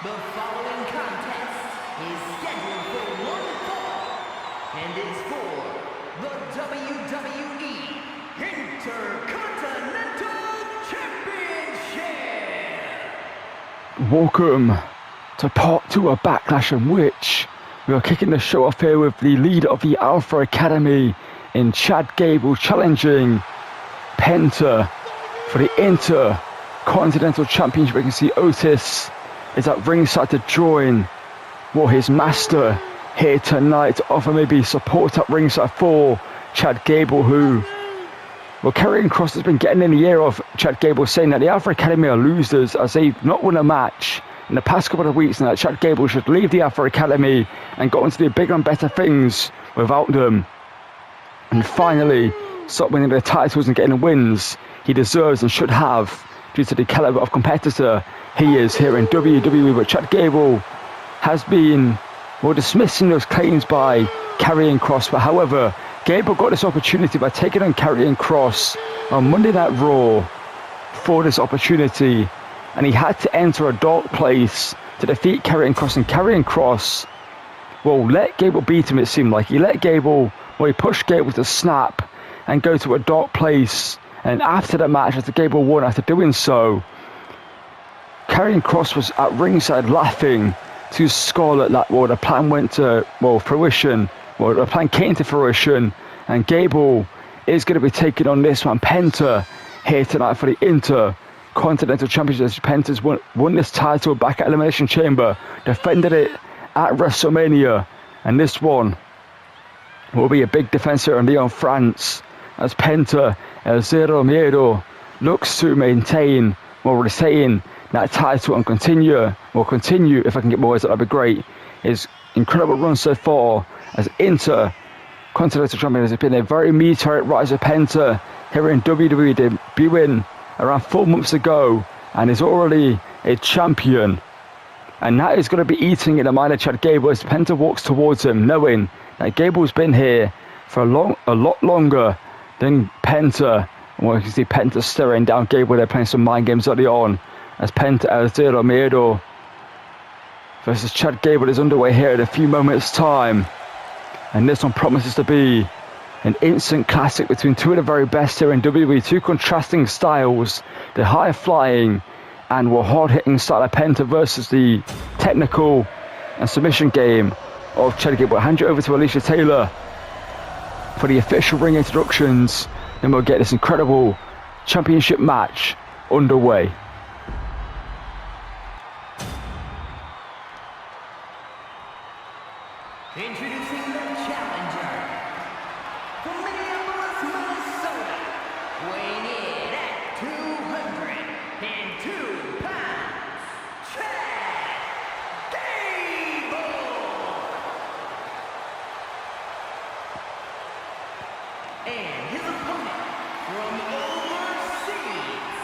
The following contest is scheduled for one fall and is for the WWE Intercontinental Championship. Welcome to part 2 of Backlash, in which we are kicking the show off here with the leader of the Alpha Academy in Chad Gable challenging Penta for the Intercontinental Championship. You can see Otis is at ringside to join his master here tonight to offer maybe support at ringside for Chad Gable, who Karrion Kross has been getting in the ear of Chad Gable, saying that the Alpha Academy are losers as they've not won a match in the past couple of weeks, and that Chad Gable should leave the Alpha Academy and go on to do bigger and better things without them, and finally stop winning the titles and getting the wins he deserves and should have due to the caliber of competitor he is here in WWE. But Chad Gable has been dismissing those claims by Karrion Kross. But however, Gable got this opportunity by taking on Karrion Kross on Monday Night Raw for this opportunity, and he had to enter a dark place to defeat Karrion Kross. And Karrion Kross, let Gable beat him. It seemed like he let Gable, he pushed Gable to snap and go to a dark place. And after the match, after Gable won, after doing so, Karrion Kross was at ringside laughing to Scarlett that the plan went to fruition. The plan came to fruition, and Gable is going to be taking on this one, Penta, here tonight for the Intercontinental Championship. Penta's won this title back at Elimination Chamber, defended it at WrestleMania, and this one will be a big defense here in Lyon, France, as Penta El Zero Miedo looks to maintain, retain that title and continue, if I can get more words, that'd be great. His incredible run so far as Intercontinental Champion has been a very meteoric rise of Penta here in WWE, debuting around 4 months ago, and is already a champion. And that is going to be eating in the mind of Chad Gable as Penta walks towards him, knowing that Gable's been here for a lot longer than Penta. You can see Penta staring down Gable. They're playing some mind games early on as Penta El Zero Miedo versus Chad Gable is underway here in a few moments' time. And this one promises to be an instant classic between two of the very best here in WWE. Two contrasting styles, the high-flying and hard-hitting style of Penta versus the technical and submission game of Chad Gable. I'll hand you over to Alicia Taylor for the official ring introductions. Then we'll get this incredible championship match underway. Introducing the challenger from Minneapolis, Minnesota, weighing in at 202 pounds, Chad Gable. And his opponent from overseas,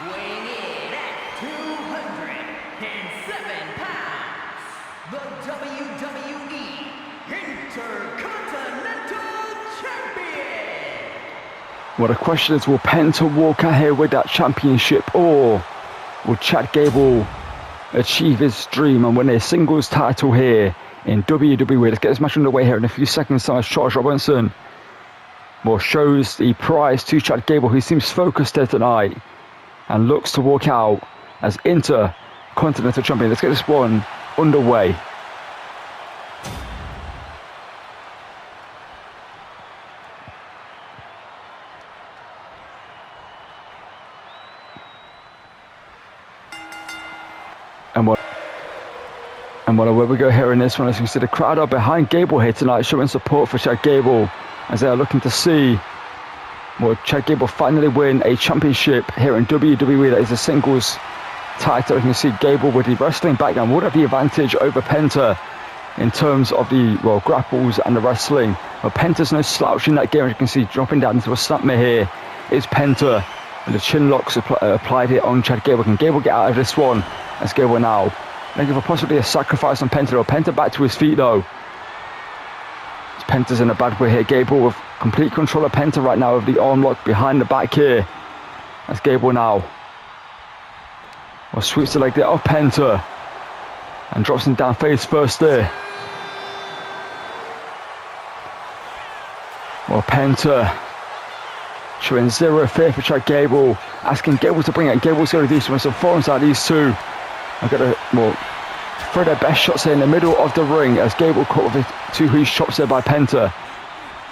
weighing in at 207 pounds, the WWE Intercontinental Champion. The question is, will Penta walk out here with that championship, or will Chad Gable achieve his dream and win a singles title here in WWE? Let's get this match underway here in a few seconds. So as Charles Robinson shows the prize to Chad Gable, who seems focused there tonight and looks to walk out as Intercontinental Champion. Let's get this one underway. And where we go here in this one, as you can see, the crowd are behind Gable here tonight, showing support for Chad Gable as they are looking to see Chad Gable finally win a championship here in WWE. That is a singles title. You can see Gable with the wrestling background would have the advantage over Penta in terms of the grapples and the wrestling. But Penta's no slouch in that game. As you can see, dropping down into a snapmare here is Penta, and the chin locks applied here on Chad Gable. Can Gable get out of this one? As Gable now looking for possibly a sacrifice on Penta. Penta back to his feet though. Penta's in a bad way here. Gable with complete control of Penta right now with the arm lock behind the back here. As Gable now sweeps the leg there off Penta. And drops him down face first there. Well, Penta showing zero fear for Chad Gable, asking Gable to bring it, and Gable's going to do some forearms out of these two. I've got to, well, throw their best shots here in the middle of the ring as Gable caught with two huge chops there by Penta.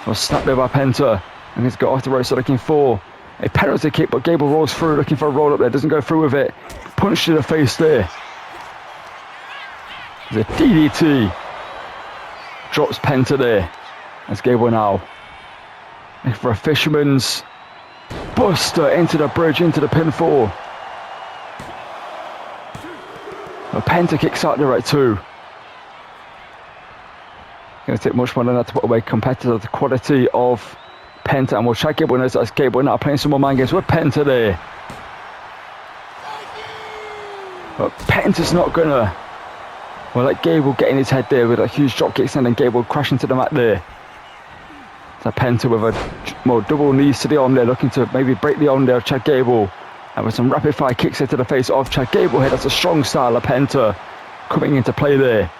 Well, snap there by Penta, and he's got off the ropes, so looking for a penalty kick, but Gable rolls through, looking for a roll up there, doesn't go through with it. Punch to the face there. There's a DDT. Drops Penta there. As Gable now looking for a fisherman's buster into the bridge, into the pinfall. But Penta kicks out there at 2. Going to take much more than that to put away competitors. The quality of Penta, and we'll check Gable knows that's Gable now playing some more mind games with Penta there. But Penta's not gonna, well, let Gable get in his head there with a huge drop kick, and then Gable crashing to the mat there. So Penta with a double knees to the arm there, looking to maybe break the arm there of Chad Gable. And with some rapid fire kicks into the face of Chad Gable here. That's a strong style of Penta coming into play there.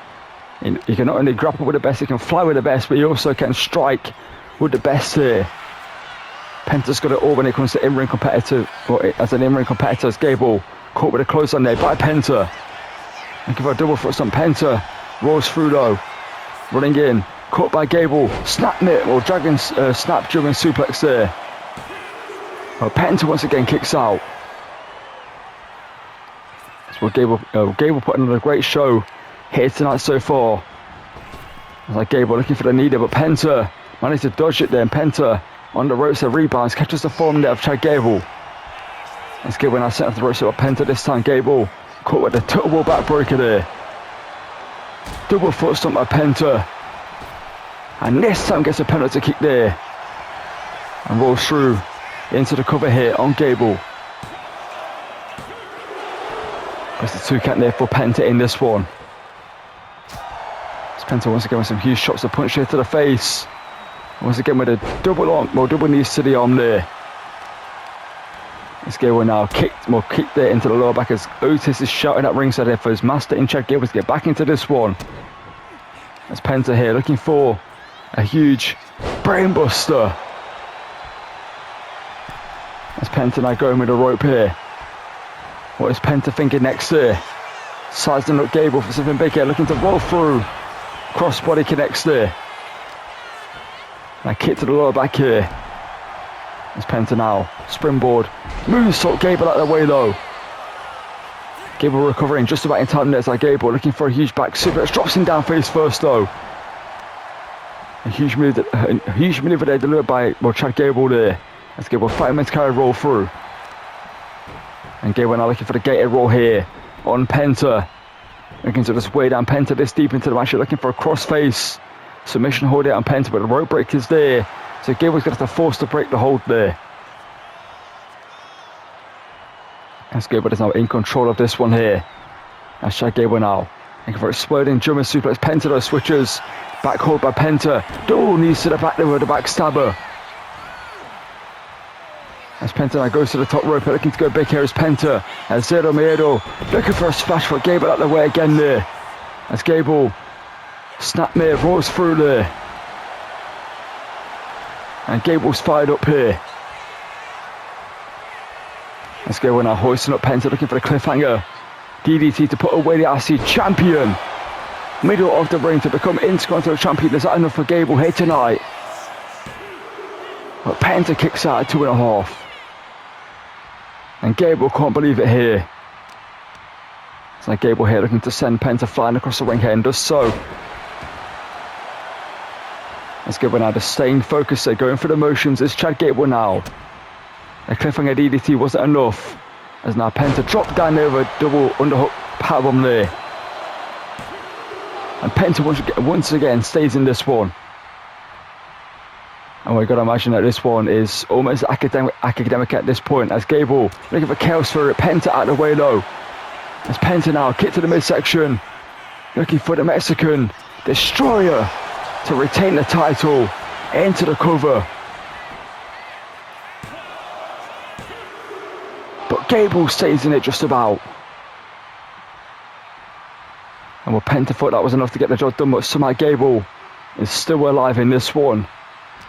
He can not only grapple with the best, he can fly with the best, but he also can strike with the best here. Penta's got it all when it comes to in-ring competitor, or as an in-ring competitor, as Gable caught with a close on there by Penta. Looking for a double foot on Penta. Rolls through though. Running in. Caught by Gable. Snap mitt, or dragon snap German suplex there. Well, Penta once again kicks out. So Gable putting on a great show here tonight so far. It's like Gable looking for the knee there, but Penta managed to dodge it there, and Penta on the ropes of rebounds, catches the form there of Chad Gable. As Gable now set off the ropes of Penta this time. Gable caught with the turtle backbreaker there. Double foot stomp by Penta. And this time gets a penalty kick there. And rolls through into the cover here on Gable. Press the 2 count there for Penta in this one. As Penta once again with some huge shots of punch here to the face. Once again with a double knees to the arm there. As Gable now kicked there into the lower back as Otis is shouting at ringside there for his master in Chad Gable to get back into this one. As Penta here looking for a huge brainbuster. As Penta now going with a rope here. What is Penta thinking next there? Sizing up Gable for something big here, looking to roll through. Crossbody connects there. And a kick to the lower back here. As Penta now springboard. Moonsault Gable out of the way though. Gable recovering just about in time there. It's like Gable looking for a huge back suplex. Drops him down face first though. A huge maneuver there delivered by Chad Gable there. As Gable fighting to carry roll through. And Gable now looking for the gated roll here on Penta. Looking to just weigh down Penta this deep into the match. Looking for a crossface submission hold there on Penta, but the rope break is there. So Gable's going to have to force to break the hold there. As Gable is now in control of this one here. That's Chad Gable now looking for exploding German suplex. Penta though switches. Back hold by Penta. Double knees to the back there with the backstabber. As Penta now goes to the top rope, looking to go big here is Penta. As Zero Miedo looking for a splash, for Gable out the way again there. As Gable snap mare rolls through there. And Gable's fired up here. As Gable now hoisting up Penta, looking for the cliffhanger. DDT to put away the RC champion. Middle of the ring to become Intercontinental Champion. Is that enough for Gable here tonight? But Penta kicks out at 2.5. And Gable can't believe it here. It's like Gable here looking to send Penta flying across the ring here, and does so. As Gable now just staying focused there, going for the motions. It's Chad Gable now. A cliffhanger DDT wasn't enough. As now Penta dropped down there with a double underhook powerbomb there. And Penta once again stays in this one. And we've got to imagine that this one is almost academic at this point, as Gable looking for chaos for it. Penta out of the way low. As Penta now kick to the midsection, looking for the Mexican Destroyer to retain the title into the cover. But Gable stays in it just about. And well, Penta thought that was enough to get the job done, but somehow Gable is still alive in this one.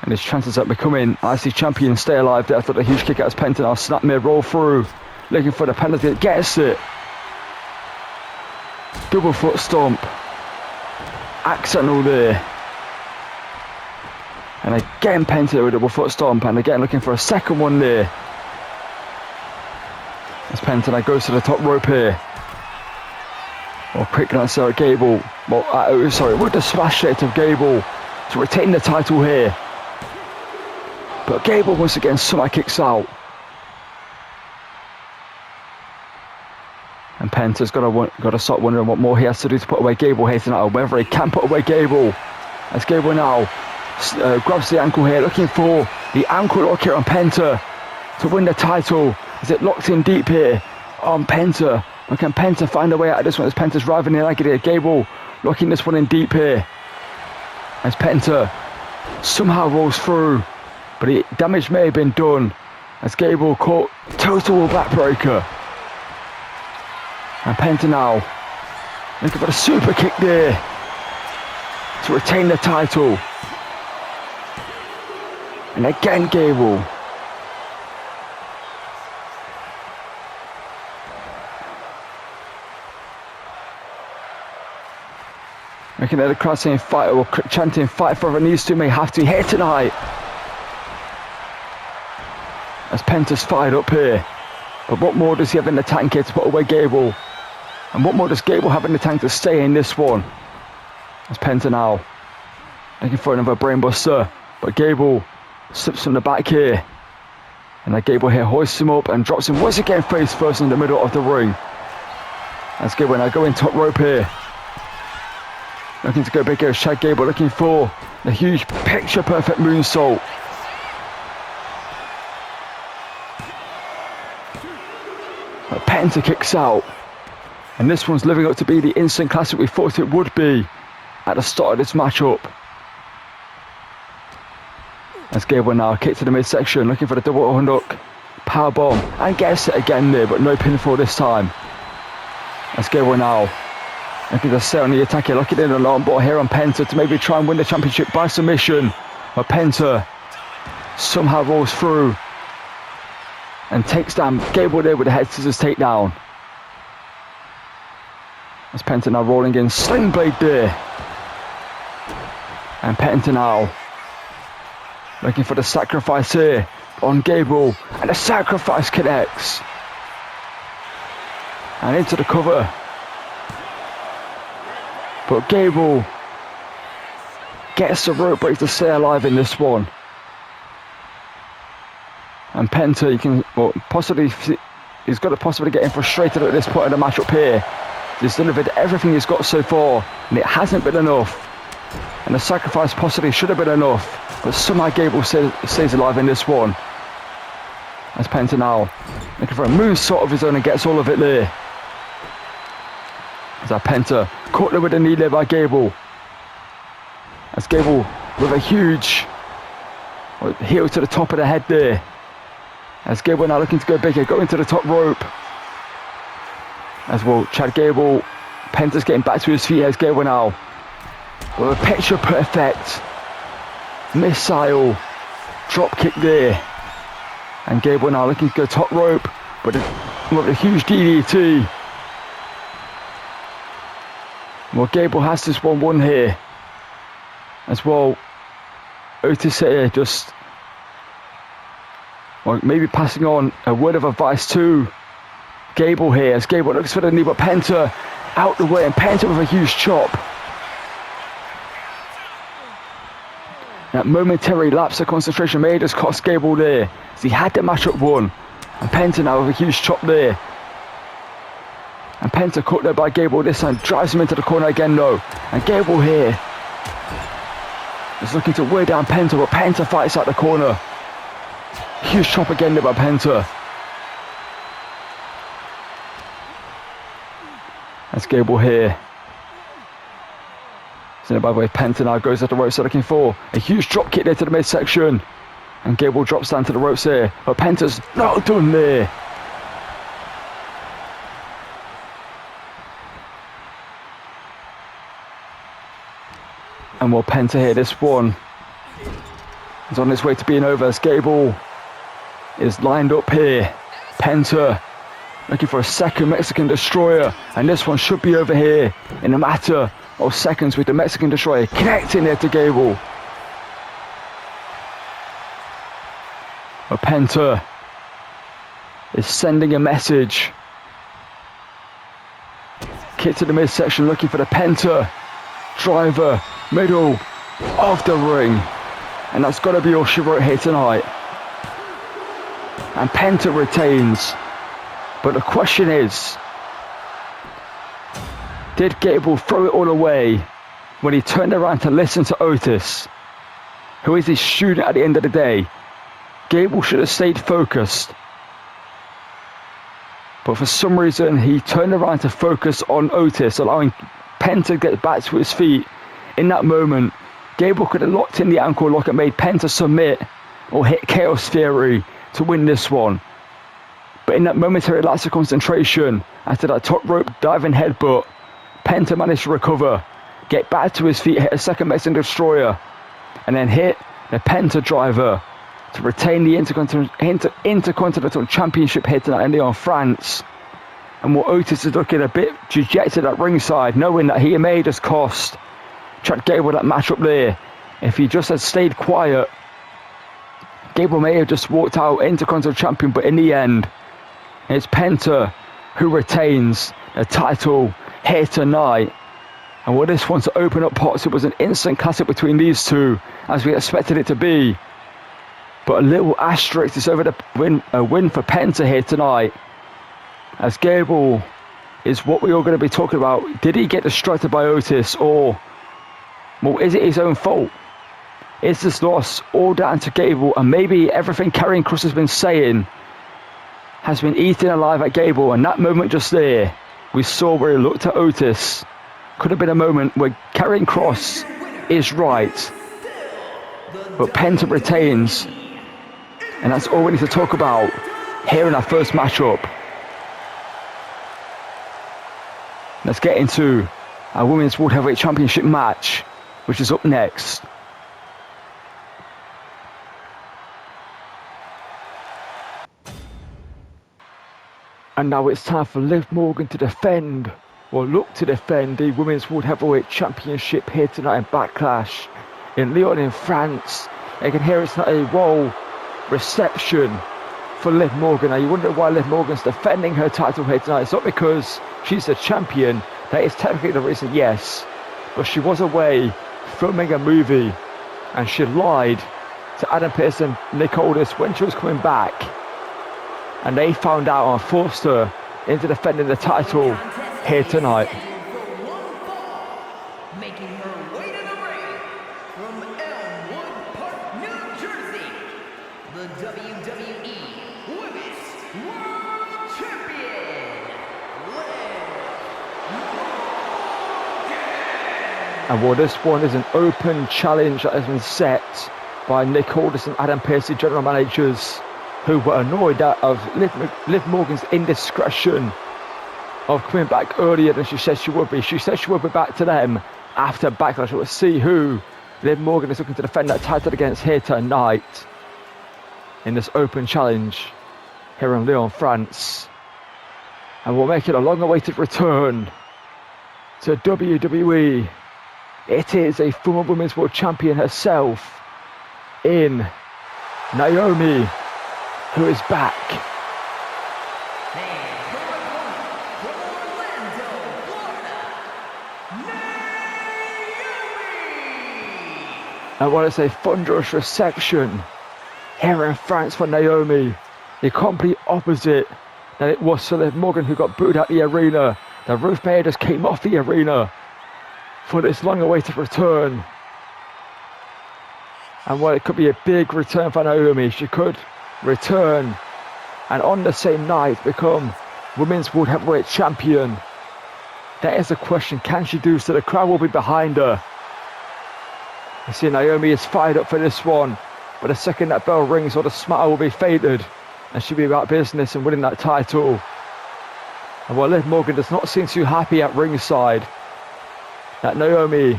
And his chances at becoming IC champion stay alive there after the huge kick out as Penta now snap mid, roll through. Looking for the penalty, gets it. Double foot stomp. Accidental there. And again Penta with a double foot stomp, and again looking for a second one there. As Penta now goes to the top rope here. Well, quick glance there at Gable. Well, sorry, with the smash hit of Gable to retain the title here. But Gable once again somehow kicks out. And Penta's got to start wondering what more he has to do to put away Gable here tonight, or whether he can put away Gable. As Gable now grabs the ankle here, looking for the ankle lock here on Penta to win the title. Is it locked in deep here on Penta? Or can Penta find a way out of this one as Penta's driving in like it here? Gable locking this one in deep here. As Penta somehow rolls through, but the damage may have been done as Gable caught total backbreaker. And Penta now looking for the super kick there to retain the title. And again Gable. Making the crowd saying fight, or chanting fight for whoever needs to, may have to here tonight. As Penta's fired up here. But what more does he have in the tank here to put away Gable? And what more does Gable have in the tank to stay in this one? As Penta now looking for another brainbuster. But Gable slips from the back here. And then Gable here hoists him up and drops him once again face first in the middle of the ring. As Gable now going top rope here. Looking to go big here, Chad Gable looking for the huge picture perfect moonsault. But Penta kicks out. And this one's living up to be the instant classic we thought it would be at the start of this matchup. As Gable now kick to the midsection, looking for the double hook, powerbomb, and gets it again there, but no pinfall this time. As Gable now looking to stay on the attack here, looking in the long ball here on Penta to maybe try and win the championship by submission. But Penta somehow rolls through and takes down Gable there with the head scissors takedown. As Penta now rolling in, sling blade there. And Penta now looking for the sacrifice here on Gable, and the sacrifice connects. And into the cover. But Gable gets the rope break to stay alive in this one. And Penta, he's got to possibly getting frustrated at this point in the matchup here. He's delivered everything he's got so far, and it hasn't been enough. And the sacrifice possibly should have been enough, but somehow Gable stays alive in this one. As Penta now looking for a moonsault of his own and gets all of it there. As Penta caught there with a knee there by Gable. As Gable with a huge heel to the top of the head there. As Gable now looking to go bigger, going to the top rope. As well, Chad Gable, Penta's getting back to his feet as Gable now with a picture perfect missile drop kick there. And Gable now looking to go top rope, but with a huge DDT. Well, Gable has this one won here. As well, Otis here just maybe passing on a word of advice to Gable here. As Gable looks for the knee, but Penta out the way, and Penta with a huge chop. That momentary lapse of concentration may just cost Gable there, as he had the matchup won. And Penta now with a huge chop there. And Penta caught there by Gable this time, drives him into the corner again though. And Gable here is looking to weigh down Penta, but Penta fights out the corner. Huge chop again there by Penta. That's Gable here. So by the way, Penta now goes at the ropes, looking for a huge drop kick there to the midsection. And Gable drops down to the ropes here, but Penta's not done there. And will Penta here, this one is on its way to being over as Gable is lined up here. Penta looking for a second Mexican Destroyer, and this one should be over here in a matter of seconds with the Mexican Destroyer connecting there to Gable. But Penta is sending a message. Kick to the midsection looking for the Penta driver, middle of the ring. And that's got to be all she wrote here tonight. And Penta retains. But the question is, did Gable throw it all away when he turned around to listen to Otis, who is his student at the end of the day? Gable should have stayed focused. But for some reason, he turned around to focus on Otis, allowing Penta to get back to his feet. In that moment, Gable could have locked in the ankle lock and made Penta submit or hit Chaos Theory to win this one. But in that momentary lapse of concentration, after that top rope diving headbutt, Penta managed to recover, get back to his feet, hit a second Mexican Destroyer, and then hit the Penta driver to retain the Intercontinental Championship here tonight in Lyon, France. And while Otis is looking a bit dejected at ringside, knowing that he may just cost Chad Gable that matchup there. If he just had stayed quiet, Gable may have just walked out Intercontinental Champion, but in the end, it's Penta who retains the title here tonight. And with this one to open up pots, it was an instant classic between these two, as we expected it to be. But a little asterisk is over the win for Penta here tonight, as Gable is what we're all going to be talking about. Did he get distracted by Otis, or well, is it his own fault? Is this loss all down to Gable, and maybe everything Karrion Kross has been saying has been eaten alive at Gable? And that moment just there, we saw where he looked at Otis, could have been a moment where Karrion Kross is right, but Penta retains. And that's all we need to talk about here in our first matchup. Let's get into our Women's World Heavyweight Championship match, which is up next. And now it's time for Liv Morgan to defend, or look to defend, the Women's World Heavyweight Championship here tonight in Backlash in Lyon in France. You can hear it's not a wall reception for Liv Morgan. Now you wonder why Liv Morgan's defending her title here tonight. It's not because she's a champion. That is technically the reason, yes. But she was away filming a movie, and she lied to Adam Pearce and Nick Aldis when she was coming back. And they found out and forced her into defending the title here tonight. The WWE Women's World Champion, Liv Morgan. And well, this one is an open challenge that has been set by Nick Aldis and Adam Pearce, the general managers, who were annoyed of Liv Morgan's indiscretion of coming back earlier than she said she would be. She said she would be back to them after Backlash. We'll see who Liv Morgan is looking to defend that title against here tonight in this open challenge here in Lyon, France. And we'll make it a long-awaited return to WWE. It is a former Women's World Champion herself in Naomi, who is back. And what is a thunderous reception here in France for Naomi. The complete opposite than it was for Liv Morgan, who got booed out the arena. The roof mayor just came off the arena for this long-awaited return. And well, it could be a big return for Naomi. She could return and on the same night become Women's World Heavyweight Champion. That is the question. Can she do so? The crowd will be behind her. You see, Naomi is fired up for this one. But the second that bell rings, or the smile will be faded, and she'll be about business and winning that title. And while Liv Morgan does not seem too happy at ringside that Naomi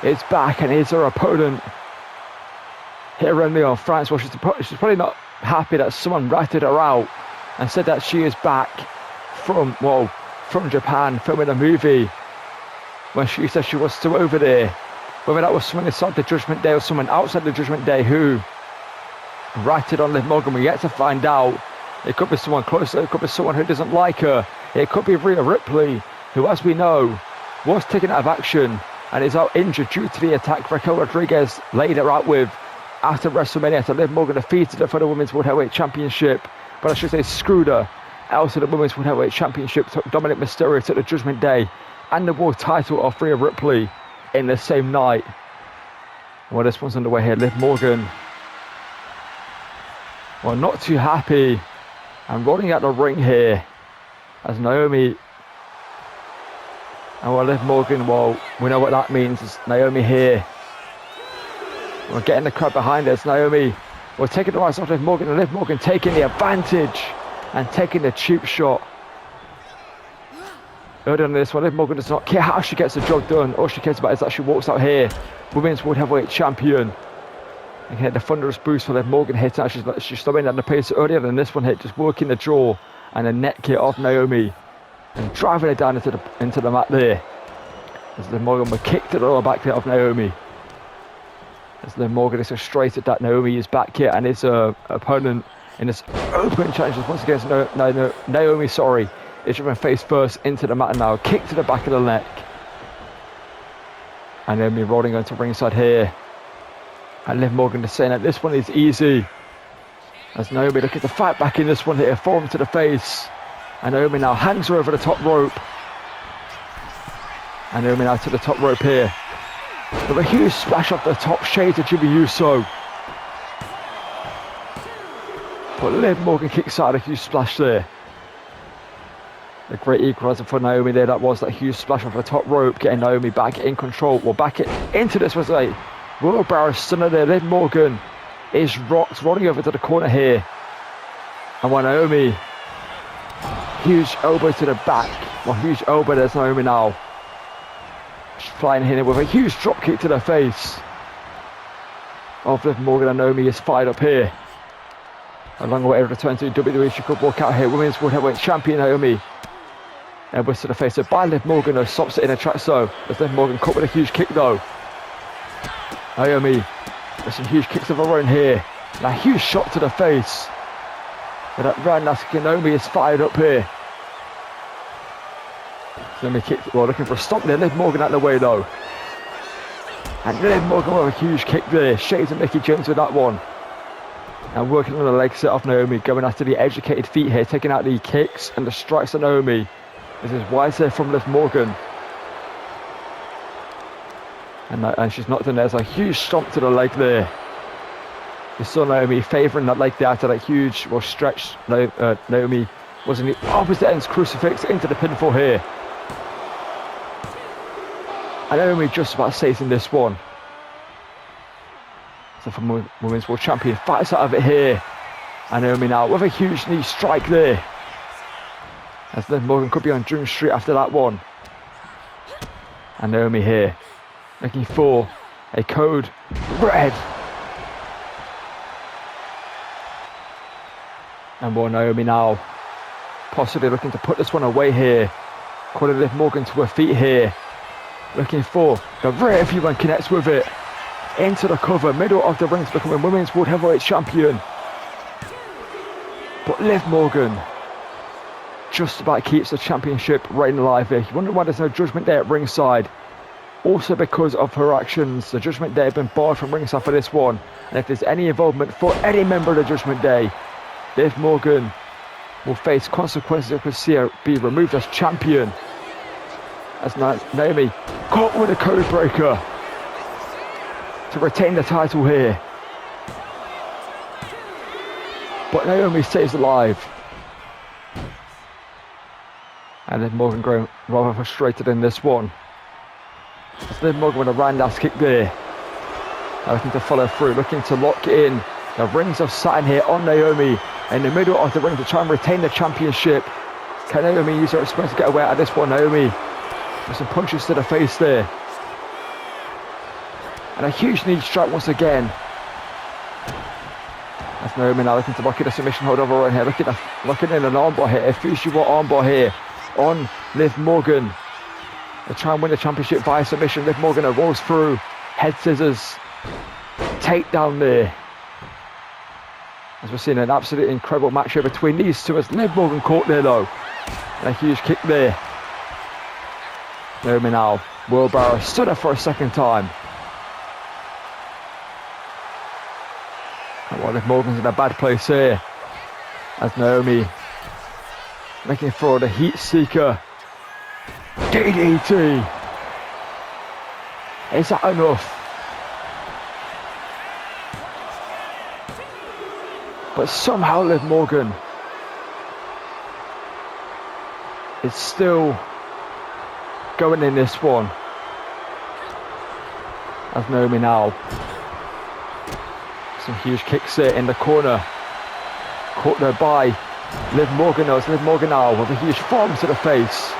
is back, and here's her opponent here in Lyon, France. Well, she's probably not happy that someone ratted her out and said that she is back from Japan filming a movie when she said she was still over there. Whether that was someone inside the Judgment Day or someone outside the Judgment Day who ratted on Liv Morgan, we're yet to find out. It could be someone closer, it could be someone who doesn't like her. It could be Rhea Ripley, who, as we know, was taken out of action and is out injured due to the attack Raquel Rodriguez laid her out with after WrestleMania. So Liv Morgan defeated her for the Women's World Heavyweight Championship, but I should say screwed her out of the Women's World Heavyweight Championship. Dominic Mysterio took the Judgment Day and the World Title off Rhea Ripley in the same night. Well, this one's underway here. Liv Morgan, well, not too happy and rolling out the ring here as Naomi. And well, Liv Morgan, well, we know what that means. It's Naomi here. We're getting the crowd behind us. Naomi, we're taking the eyes off Liv Morgan, and Liv Morgan taking the advantage and taking the cheap shot. Early on this one, Liv Morgan does not care how she gets the job done. All she cares about is that she walks out here, Women's World Heavyweight Champion. You can hit the thunderous boost for Liv Morgan hit. She's slowing down the pace earlier than this one hit, just working the jaw and the neck hit off Naomi and driving her down into the mat there. As Liv Morgan will kick to the lower back hit off Naomi. As Liv Morgan is straight at that, Naomi is back here, and his opponent in this open challenge once again Naomi, is driven face first into the mat now. Kick to the back of the neck. And Naomi rolling onto ringside here. And Liv Morgan is saying that this one is easy. As Naomi looking to fight back in this one here, forearm to the face. And Naomi now hangs her over the top rope. And Naomi now to the top rope here. With a huge splash off the top, shades of Jimmy Uso. But Liv Morgan kicks out a huge splash there. A great equalizer for Naomi there. That was that huge splash off the top rope, getting Naomi back in control. Well, back into this was a wheelbarrow stunner there. Liv Morgan is rocked, rolling over to the corner here. And when Naomi, huge elbow to the back. Well, huge elbow, there's Naomi now. She's flying in with a huge drop kick to the face of Liv Morgan, and Naomi is fired up here. A long way to return to WWE. She could walk out here. Women's World Heavyweight Champion Naomi. Elbows to the face by Liv Morgan, who stops it in a track. So as Liv Morgan caught with a huge kick though. Naomi with some huge kicks of her own here. And a huge shot to the face. With that roundhouse kick, Naomi is fired up here. Naomi kick, well, looking for a stop there. Liv Morgan out of the way though. And Liv Morgan with a huge kick there. Shades of Mickie James with that one. And working on the leg set off Naomi, going after the educated feet here, taking out the kicks and the strikes of Naomi. This is wise there from Liv Morgan. And she's knocked in. There's a huge stomp to the leg there. You saw Naomi favouring that leg there after that huge stretch. Naomi was in the opposite ends crucifix into the pinfall here. And Naomi just about saves in this one. So from Women's World Champion fights out of it here. And Naomi now with a huge knee strike there. As Liv Morgan could be on June Street after that one. And Naomi here looking for a code red. And well, Naomi now possibly looking to put this one away here. Calling Liv Morgan to her feet here. Looking for the rear view and connects with it. Into the cover, middle of the ring to becoming Women's World Heavyweight Champion. But Liv Morgan just about keeps the championship reign alive here. You wonder why there's no Judgment Day at ringside. Also because of her actions, the Judgment Day have been barred from ringside for this one. And if there's any involvement for any member of the Judgment Day, Liv Morgan will face consequences if we see her be removed as champion. As Naomi caught with a code breaker to retain the title here. But Naomi stays alive. And Liv Morgan growing rather frustrated in this one. As Liv Morgan with a roundhouse kick there. Now looking to follow through, looking to lock in the rings of Saturn here on Naomi. In the middle of the ring to try and retain the championship. Can Naomi use her experience to get away out of this one? Naomi with some punches to the face there. And a huge knee strike once again. That's Naomi now looking to lock in a submission hold over right here. Looking in an armbar here. A Fujiwara armbar here on Liv Morgan. They try and win the championship via submission. Liv Morgan rolls through. Head scissors. Takedown there. As we're seeing an absolutely incredible match here between these two as Liv Morgan caught there though. And a huge kick there. Naomi now. Wheelbarrow stood up for a second time. And while Liv Morgan's in a bad place here. As Naomi looking for the heat seeker. DDT. Is that enough? But somehow Liv Morgan is still going in this one. As Naomi now. Some huge kicks there in the corner. Caught there by Liv Morgan. Liv Morgan now with a huge forearm to the face.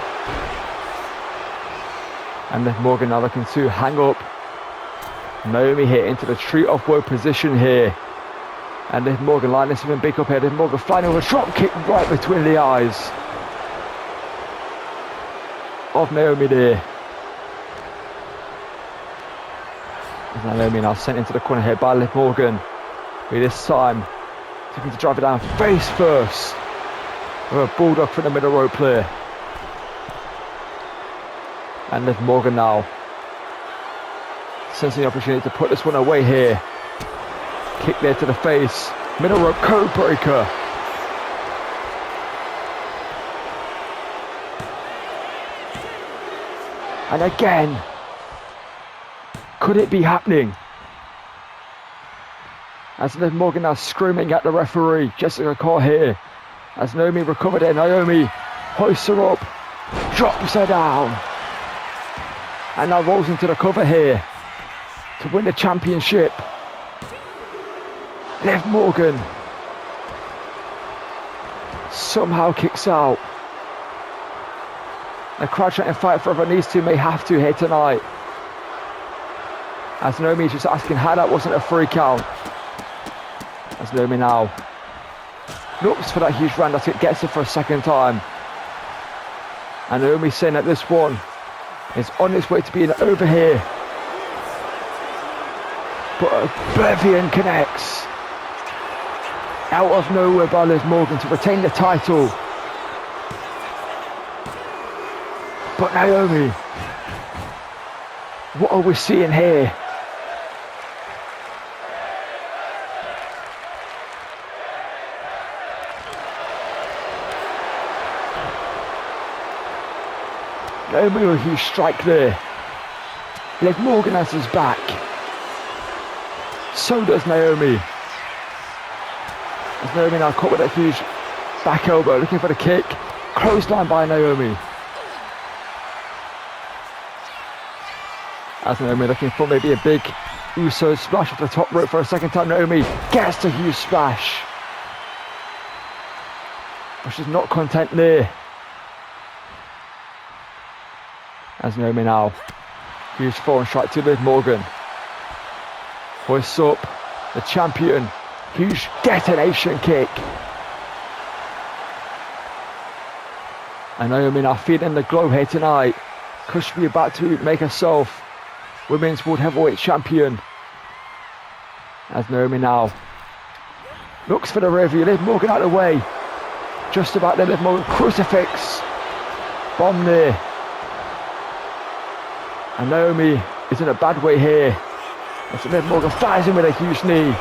And Liv Morgan now looking to hang up Naomi here into the tree of woe position here. And Liv Morgan lining something big up here. Liv Morgan flying over a drop kick right between the eyes of Naomi there. As Naomi now sent into the corner here by Liv Morgan. But this time looking to drive it down face first with a bulldog from the middle rope player. And Liv Morgan now sensing the opportunity to put this one away here. Kick there to the face. Middle rope code breaker. And again. Could it be happening? As Liv Morgan now screaming at the referee. Jessica Cole here. As Naomi recovered it. Naomi hoists her up. Drops her down. And now rolls into the cover here. To win the championship. Liv Morgan somehow kicks out. The crowd trying to fight for these two may have to here tonight. As Naomi is just asking how that wasn't a free count. As Naomi now looks for that huge round as it gets it for a second time. And Naomi saying that this one is on its way to being over here. But Oblivion connects. Out of nowhere by Liv Morgan to retain the title. But Naomi, what are we seeing here? Naomi with a huge strike there. Liv Morgan has his back. So does Naomi. As Naomi now caught with a huge back elbow, looking for the kick. Clothesline by Naomi. As Naomi looking for maybe a big Uso splash off the top rope for a second time. Naomi gets the huge splash. But she's not content there. As Naomi now, huge forearm strike to Liv Morgan. Hoists up the champion. Huge detonation kick. And Naomi now feeling the glow here tonight. Could she be about to make herself Women's World Heavyweight Champion? As Naomi now looks for the rear view. Liv Morgan out of the way. Just about there, Liv Morgan crucifix. Bomb there. And Naomi is in a bad way here. As Liv Morgan fires in with a huge knee.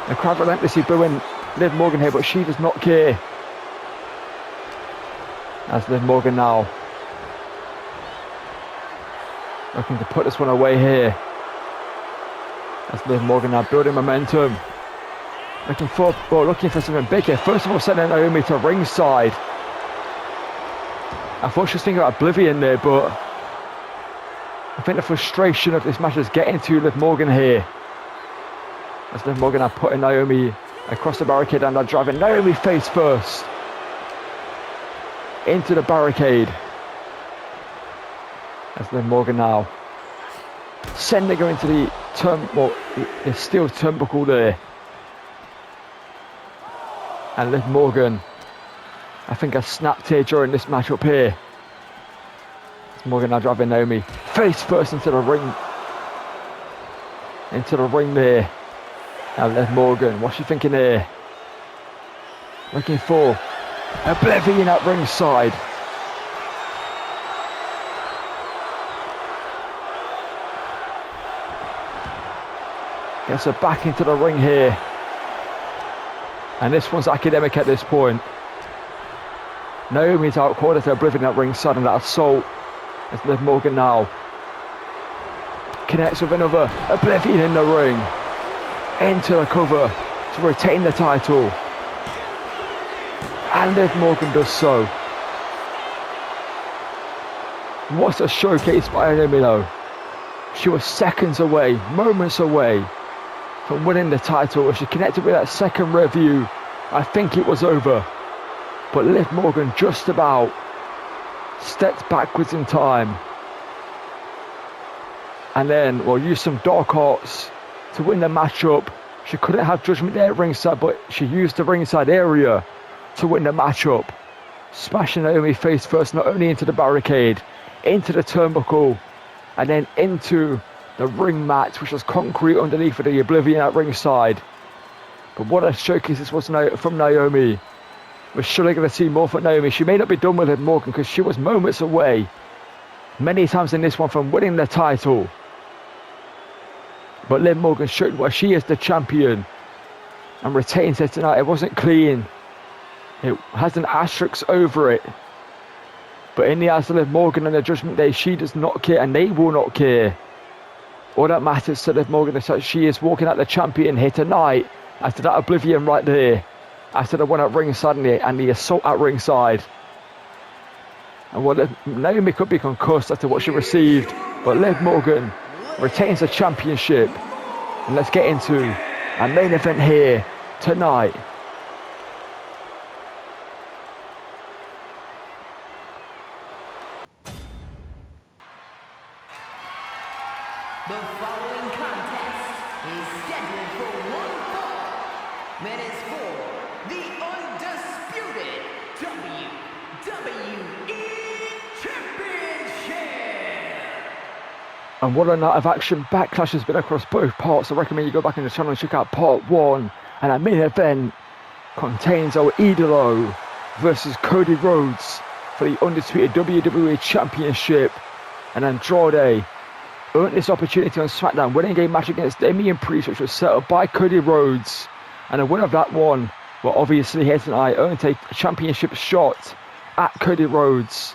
The crowd relentlessly booing Liv Morgan here, but she does not care. As Liv Morgan now looking to put this one away here. As Liv Morgan now building momentum. Looking for something big here. First of all, sending Naomi to ringside. I thought she was thinking about Oblivion there, but I think the frustration of this match is getting to Liv Morgan here. As Liv Morgan now putting Naomi across the barricade and now driving Naomi face first into the barricade. As Liv Morgan now sending her into the the steel turnbuckle there. And Liv Morgan, I think, has snapped here during this matchup here. Morgan now driving Naomi face first into the ring. Into the ring there. Now Liv Morgan, what's she thinking here? Looking for Oblivion at ringside. Gets her back into the ring here. And this one's academic at this point. Naomi's out cornered to Oblivion at ringside, and that assault as Liv Morgan now connects with another Oblivion in the ring. Into the cover to retain the title. And Liv Morgan does so. What a showcase by Naomi though. She was seconds away, moments away from winning the title. If she connected with that second review, I think it was over. But Liv Morgan just about stepped backwards in time. And then, well, used some dark arts to win the matchup. She couldn't have Judgment Day at ringside, but she used the ringside area to win the matchup. Smashing Naomi face first, not only into the barricade, into the turnbuckle, and then into the ring mat, which was concrete underneath for the Oblivion at ringside. But what a showcase this was from Naomi. We're surely going to see more from Naomi. She may not be done with Liv Morgan because she was moments away, many times in this one, from winning the title. But Liv Morgan showed why she is the champion and retains it tonight. It wasn't clean. It has an asterisk over it. But in the eyes of Liv Morgan and the Judgment Day, she does not care, and they will not care. All that matters to Liv Morgan is that she is walking out the champion here tonight after that Oblivion right there, after the one at ringside and the assault at ringside. And well, Naomi could be concussed after what she received, but Liv Morgan retains the championship. And let's get into our main event here tonight. The following contest is scheduled for one fall, and is for the undisputed WWE Championship. And what a night of action. Backlash has been across both parts. I recommend you go back in the channel and check out part 1. And our main event contains our Idolo versus Cody Rhodes for the undisputed WWE Championship. And Andrade earned this opportunity on SmackDown, winning a match against Damian Priest, which was set up by Cody Rhodes. And the winner of that one, well, obviously here tonight, earned a championship shot at Cody Rhodes.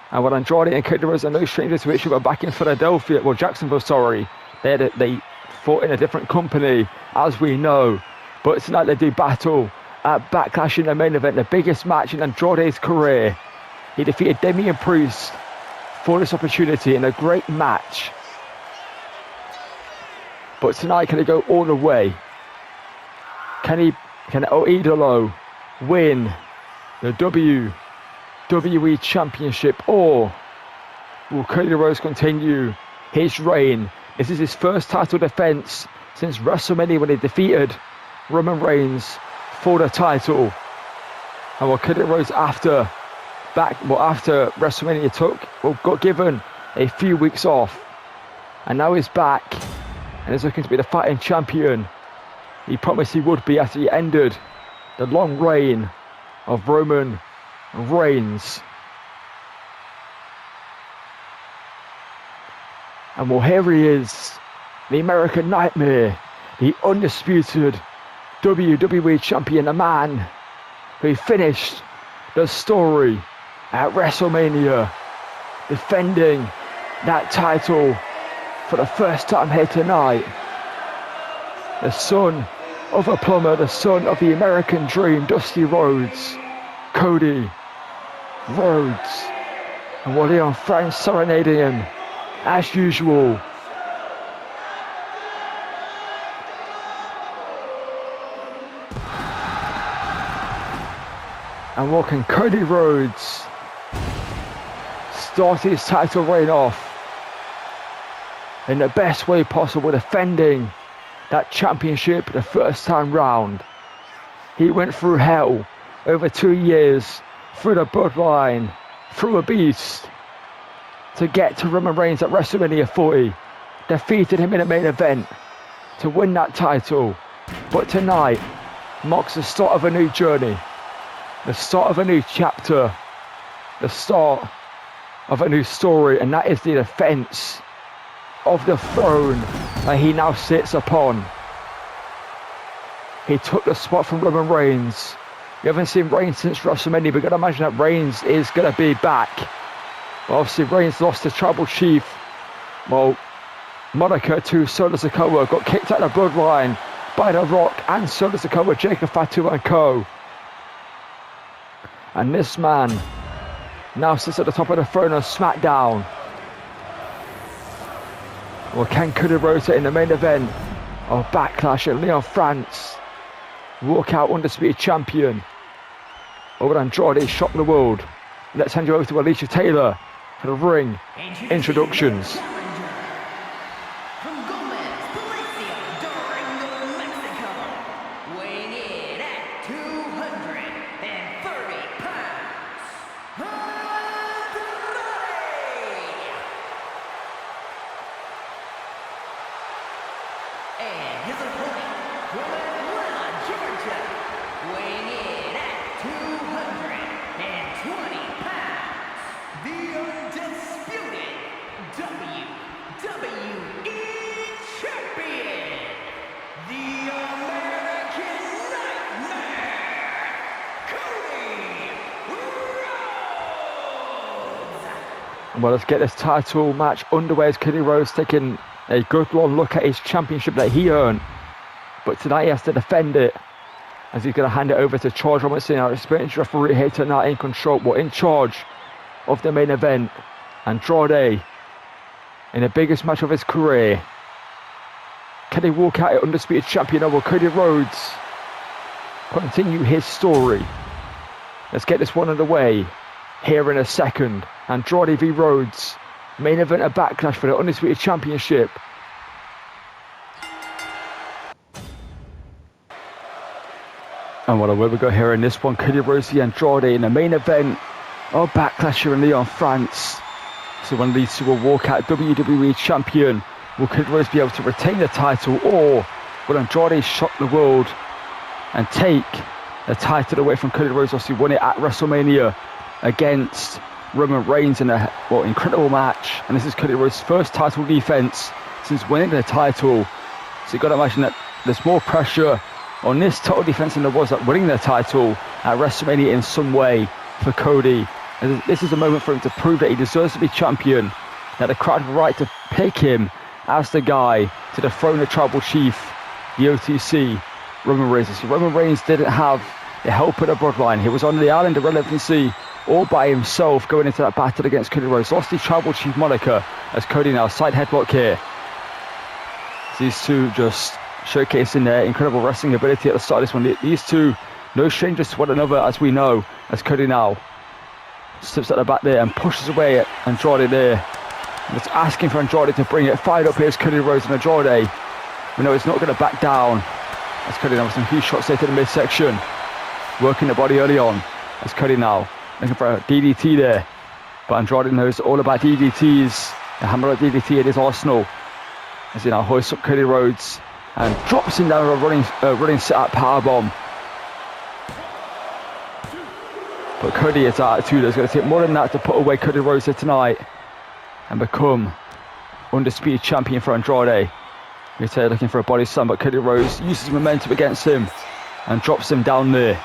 And what Andrade and Cody Rhodes are no strangers to each other back in Philadelphia, well, Jacksonville, sorry. They fought in a different company, as we know. But tonight they do battle at Backlash in the main event, the biggest match in Andrade's career. He defeated Damian Priest for this opportunity in a great match. But tonight, can he go all the way? Can Idolo win the WWE Championship, or will Cody Rhodes continue his reign? This is his first title defense since WrestleMania, when he defeated Roman Reigns for the title. And what Cody Rhodes after WrestleMania got given a few weeks off, and now he's back and is looking to be the fighting champion he promised he would be after he ended the long reign of Roman Reigns. And well, here he is, the American Nightmare, the undisputed WWE champion, a man who finished the story at WrestleMania, defending that title for the first time here tonight. The son of a plumber, the son of the American Dream, Dusty Rhodes, Cody Rhodes. And while Lyon fans serenading him as usual. And what can Cody Rhodes start his title reign off? in the best way possible, defending that championship the first time round. He went through hell over 2 years, through the bloodline, through a beast, to get to Roman Reigns at WrestleMania 40, defeated him in the main event to win that title. But tonight marks the start of a new journey, the start of a new chapter, the start of a new story, and that is the defense of the throne that he now sits upon. He took the spot from Roman Reigns. We haven't seen Reigns since WrestleMania, but you gotta imagine that Reigns is gonna be back. Well, obviously Reigns lost to Tribal Chief. Well, Monica to Solo Sikoa, got kicked out of the bloodline by The Rock and Solo Sikoa, Jacob Fatu and co. And this man now sits at the top of the throne of SmackDown. Well, can Cody Rhodes in the main event of Backlash in Lyon, France, walk out undisputed champion? Or would Andrade shock the world? Let's hand you over to Alicia Taylor for the ring introductions. Well, let's get this title match underway as Cody Rhodes taking a good long look at his championship that he earned. But tonight he has to defend it, as he's going to hand it over to Charles Robinson, our experienced referee here tonight, in control, well, in charge of the main event. Andrade, in the biggest match of his career. Can he walk out undisputed champion, or will Cody Rhodes continue his story? Let's get this one underway here in a second. Andrade v Rhodes, main event of Backlash for the undisputed championship. And what a way we go here in this one. Cody Rhodes v Andrade in the main event of Backlash here in Lyon, France. So one of these two will walk out WWE champion. Will Cody Rhodes be able to retain the title, or will Andrade shock the world and take the title away from Cody Rhodes? Obviously won it at WrestleMania against Roman Reigns in a incredible match, and this is Cody Rhodes' first title defense since winning the title. So you've got to imagine that there's more pressure on this title defense than there was at winning the title at WrestleMania in some way for Cody. And this is a moment for him to prove that he deserves to be champion, that the crowd have a right to pick him as the guy to dethrone the Tribal Chief, the OTC, Roman Reigns. So Roman Reigns didn't have the help of the bloodline. He was on the island of relevancy all by himself going into that battle against Cody Rhodes. Lost the Tribal Chief moniker as Cody now side headlock here. So these two just showcasing their incredible wrestling ability at the start of this one. These two, no strangers to one another, as we know, as Cody now steps at the back there and pushes away at Andrade there. Just asking for Andrade to bring it. Fired up here is Cody Rhodes, and Andrade, we know he's not going to back down. As Cody now with some huge shots there to the midsection. Working the body early on. As Cody now looking for a DDT there. But Andrade knows all about DDTs. The hammer of DDT in his arsenal. As he now hoists up Cody Rhodes and drops him down a running sit-out powerbomb. But Cody, his attitude is going to take more than that to put away Cody Rhodes here tonight and become undisputed champion for Andrade. He's looking for a body slam, but Cody Rhodes uses momentum against him and drops him down there.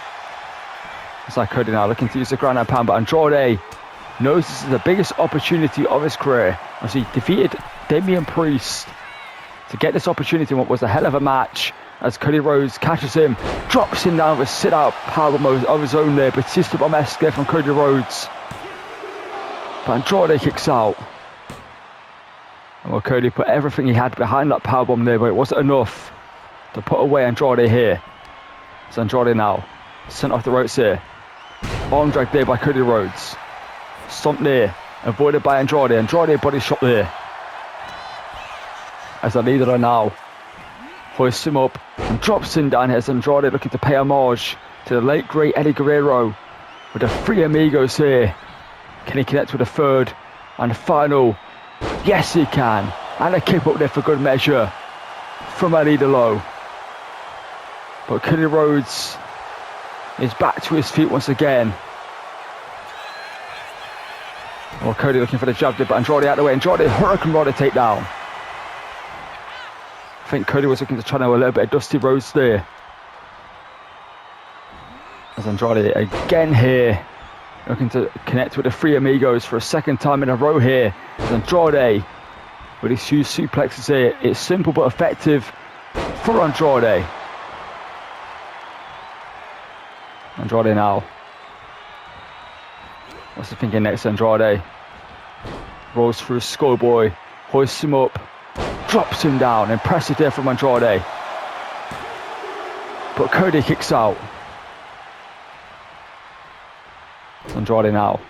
It's like Cody now looking to use the ground and pound, but Andrade knows this is the biggest opportunity of his career. As he defeated Damian Priest to get this opportunity in what was a hell of a match, as Cody Rhodes catches him, drops him down with a sit-out powerbomb of his own there. Batista Bomb-esque there from Cody Rhodes. But Andrade kicks out. And well, Cody put everything he had behind that powerbomb there, but it wasn't enough to put away Andrade here. So Andrade now sent off the ropes here. Arm drag there by Cody Rhodes. Stomp there, avoided by Andrade. Andrade body shot there. as the leader now hoists him up and drops him down here as Andrade looking to pay homage to the late great Eddie Guerrero with the three amigos here. Can he connect with a third and final? Yes, he can. And a kick up there for good measure from our leader low. But Cody Rhodes is back to his feet once again. Well, Cody looking for the jab there, but Andrade out of the way. Andrade, Hurricane Rod to take down. I think Cody was looking to channel a little bit of Dusty Rhodes there. As Andrade again here, looking to connect with the three amigos for a second time in a row here. As Andrade with his huge suplexes here. It's simple but effective for Andrade. Andrade now. What's he thinking next? Andrade rolls through Schoolboy, hoists him up, drops him down. Impressive there from Andrade. But Cody kicks out. Andrade now.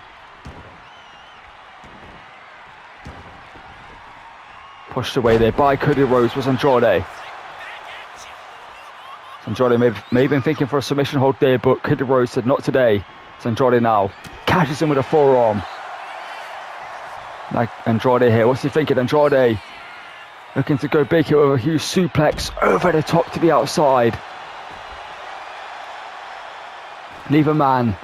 Pushed away there by Cody Rhodes was Andrade. Andrade may have been thinking for a submission hold there, but Cody Rhodes said not today. It's Andrade now. Catches him with a forearm. Like Andrade here. What's he thinking? Andrade looking to go big here with a huge suplex over the top to the outside. Neither man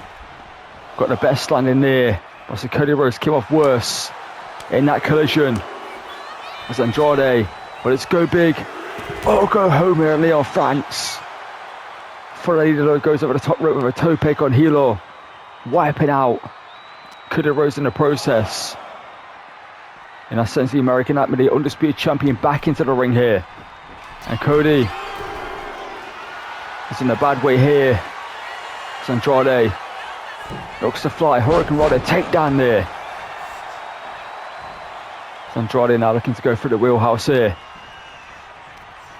got the best landing there. But Cody Rhodes came off worse in that collision. As Andrade, but it's go big or go home here in Lyon, France. Hilo goes over the top rope with a toe pick on Hilo, wiping out Cody Rhodes in the process. And that sends the American Nightmare, the undisputed champion, back into the ring here. And Cody is in a bad way here. As Andrade looks to fly, Hurricane Rod, a takedown there. Andrade now looking to go through the wheelhouse here.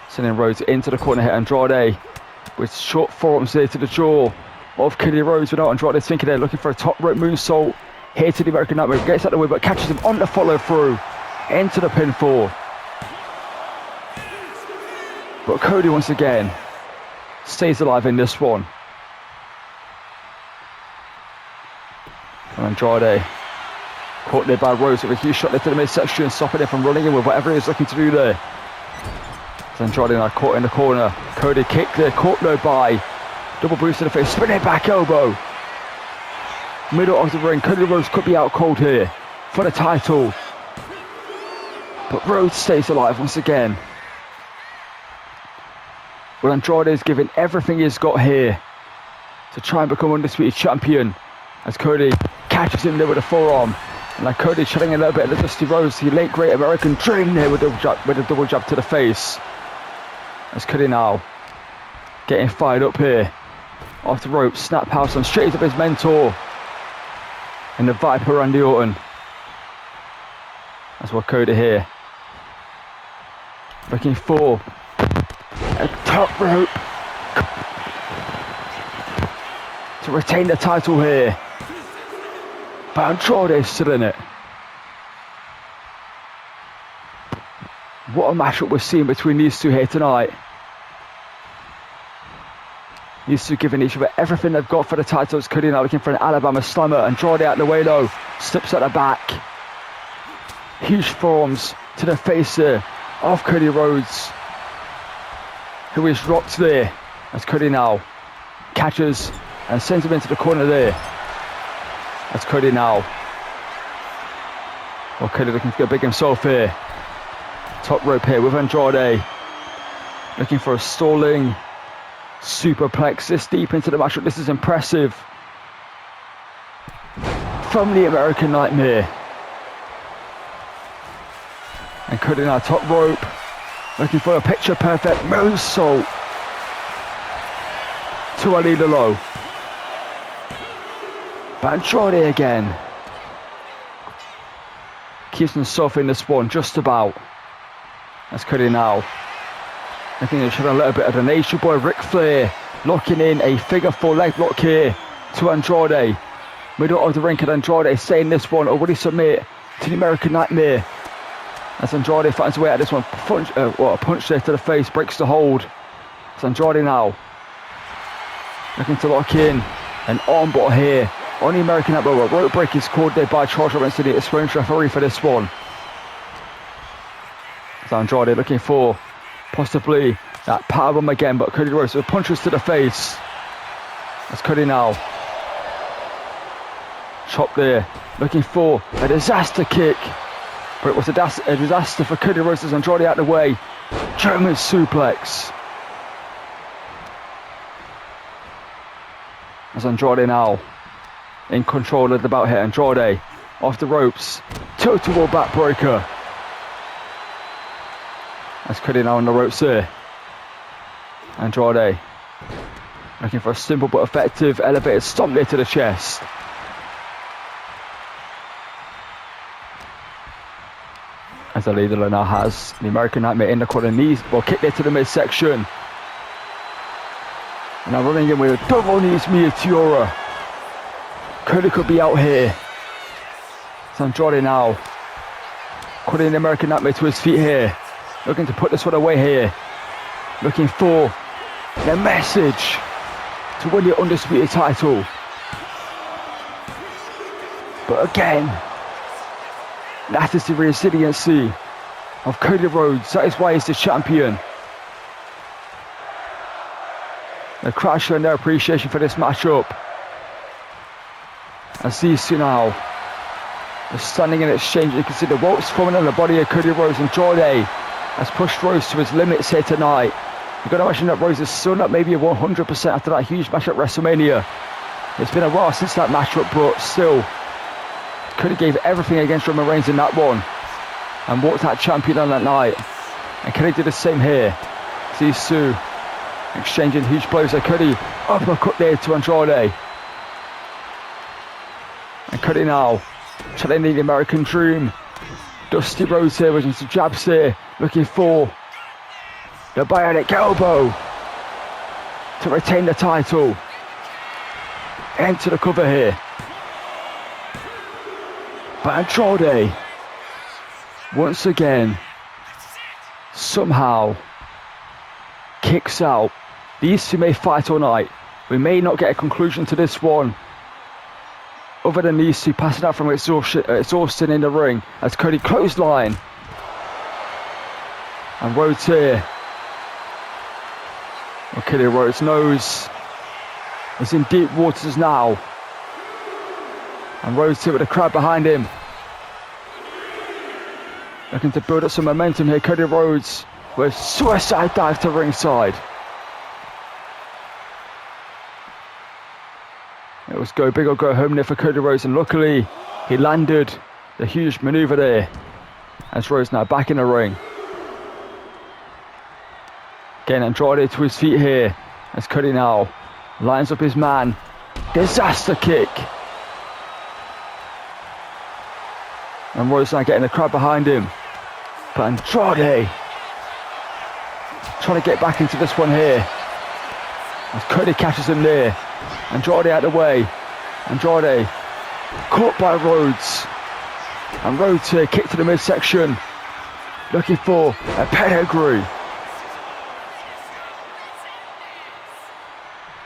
Sending Rhodes into the corner here. Andrade with short forearms there to the jaw of Cody Rhodes without Andrade thinking there, looking for a top rope moonsault here to the American Nightmare. Gets out of the way but catches him on the follow through into the pinfall. But Cody once again stays alive in this one. And Andrade caught there by Rhodes with a huge shot there to the midsection, stopping him from running in with whatever he was looking to do there. So Andrade now caught in the corner. Cody kick there, caught though by double boost to the face, spinning back elbow. Middle of the ring, Cody Rhodes could be out cold here for the title. But Rhodes stays alive once again. Well, Andrade is giving everything he's got here to try and become undisputed champion. As Cody catches him there with a forearm. And like Cody shedding a little bit of the Dusty Rhodes, the late great American dream there with a double jab to the face. As Cody now getting fired up here. Off the rope, snap house on straight up his mentor. And the Viper Randy Orton. That's what Cody here. Looking for a top rope to retain the title here. But Andrade is still in it. What a matchup we're seeing between these two here tonight. These two giving each other everything they've got for the titles. Cody now looking for an Alabama slammer. Andrade out the way though. Slips at the back. Huge forearms to the face there of Cody Rhodes, who is rocked there. As Cody now catches and sends him into the corner there. That's Cody now. Well, Cody looking to go big himself here. Top rope here with Andrade. Looking for a stalling superplex this deep into the matchup. This is impressive. From the American Nightmare. And Cody now top rope. Looking for a picture perfect moonsault to a leader low. But Andrade again keeps himself in this one just about. That's Cody now. I think they showed a little bit of the Nature Boy Ric Flair locking in a figure four leg lock here to Andrade. Middle of the ring, and Andrade saying this one, or will he submit to the American Nightmare? As Andrade finds a way out of this one. A punch there to the face, breaks the hold. It's Andrade now. Looking to lock in. An armbar here on the American elbow. A rope break is called there by Charles Robinson, the experienced referee for this one. It's Andrade looking for possibly that powerbomb again, but Cody Rhodes with punches to the face. That's Cody now. Chop there, looking for a disaster kick. But it was a disaster for Cody Rhodes as Andrade out of the way. German suplex. As Andrade now in control of the bout here. Andrade off the ropes. Total backbreaker. As Cody now on the ropes here. Andrade looking for a simple but effective elevated stomp there to the chest. As the leader now has the American Nightmare in the corner, knees, well, kick there to the midsection. And now running in with a double knees Meteora. Cody could be out here. It's Andrade now. Putting the American Nightmare to his feet here. Looking to put this one away here. Looking for the message to win the undisputed title. But again, that is the resiliency of Cody Rhodes. That is why he's the champion. The crowd showing their appreciation for this matchup. As these two now are standing in exchange. You can see the ropes forming on the body of Cody Rhodes. And Andrade has pushed Rhodes to his limits here tonight. You've got to imagine that Rhodes is still not maybe 100% after that huge match at WrestleMania. It's been a while since that matchup, but still, Cody gave everything against Roman Reigns in that one and walked out champion on that night. And Cody did the same here. These two exchanging huge blows. Cody uppercut there to Andrade. And Cody now challenging the American Dream. Dusty Rhodes here with some jabs here, looking for the bionic elbow to retain the title. Enter the cover here. But Andrade, once again, somehow kicks out. These two may fight all night. We may not get a conclusion to this one, other than these two passing out from exhaustion in the ring. As Cody clothesline. And Rhodes here. Okay, Rhodes knows he's in deep waters now. And Rhodes here with the crowd behind him. Looking to build up some momentum here. Cody Rhodes with suicide dive to ringside. It was go big or go home there for Cody Rhodes, and luckily he landed the huge maneuver there. As Rhodes now back in the ring. Again, Andrade to his feet here. As Cody now lines up his man. Disaster kick. And Rhodes now getting the crowd behind him. But Andrade trying to get back into this one here. As Cody catches him there. Andrade out of the way. Andrade caught by Rhodes. And Rhodes here, kick to the midsection. Looking for a pedigree.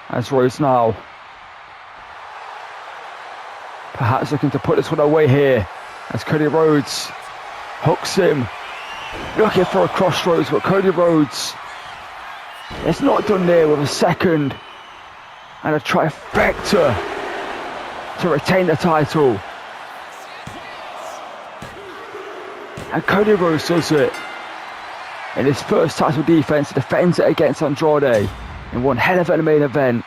As Rhodes now perhaps looking to put this one away here. As Cody Rhodes hooks him. Looking for a crossroads, but Cody Rhodes, it's not done there with a second and a trifecta to retain the title. And Cody Rhodes does it. In his first title defense, defends it against Andrade in one hell of a main event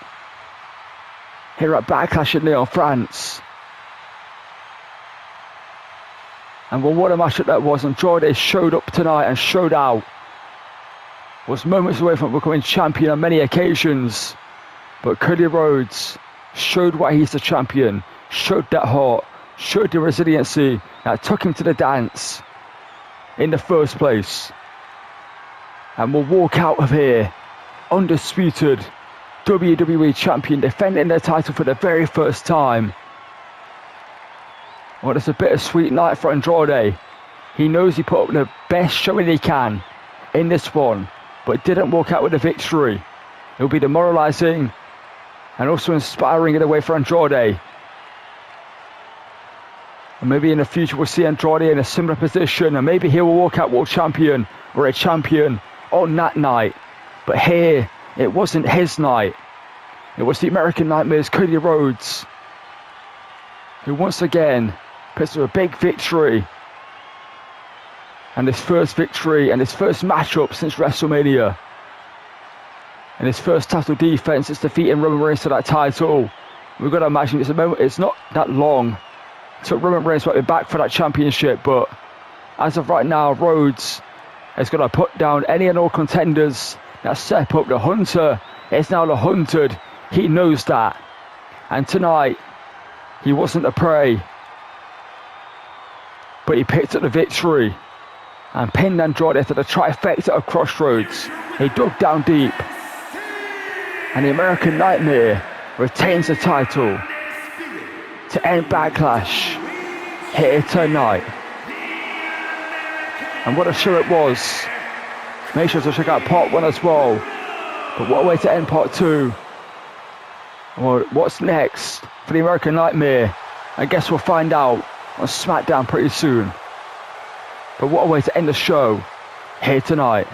here at BACKLASH in Lyon, France. And well, what a matchup that was. Andrade showed up tonight and showed out. Was moments away from becoming champion on many occasions. But Cody Rhodes showed why he's the champion. Showed that heart. Showed the resiliency that took him to the dance in the first place. And will walk out of here undisputed WWE champion, defending their title for the very first time. Well, it's a bittersweet night for Andrade. He knows he put up the best showing he can in this one, but didn't walk out with a victory. It'll be demoralizing and also inspiring in a way for Andrade. And maybe in the future we'll see Andrade in a similar position, and maybe he will walk out world champion or a champion on that night. But here, it wasn't his night. It was the American Nightmare's Cody Rhodes, who once again puts up a big victory. And his first victory and his first matchup since WrestleMania. And his first title defense is defeating Roman Reigns to that title. We've got to imagine it's not that long till Roman Reigns might be back for that championship, but as of right now, Rhodes is going to put down any and all contenders that step up. The Hunter is now the hunted. He knows that. And tonight, he wasn't a prey, but he picked up the victory and pinned Andrade to the trifecta of Crossroads. He dug down deep, and the American Nightmare retains the title to end Backlash here tonight. And what a show it was. Make sure to check out part 1 as well. But what a way to end part 2. Well, what's next for the American Nightmare? I guess we'll find out on SmackDown pretty soon. But what a way to end the show here tonight.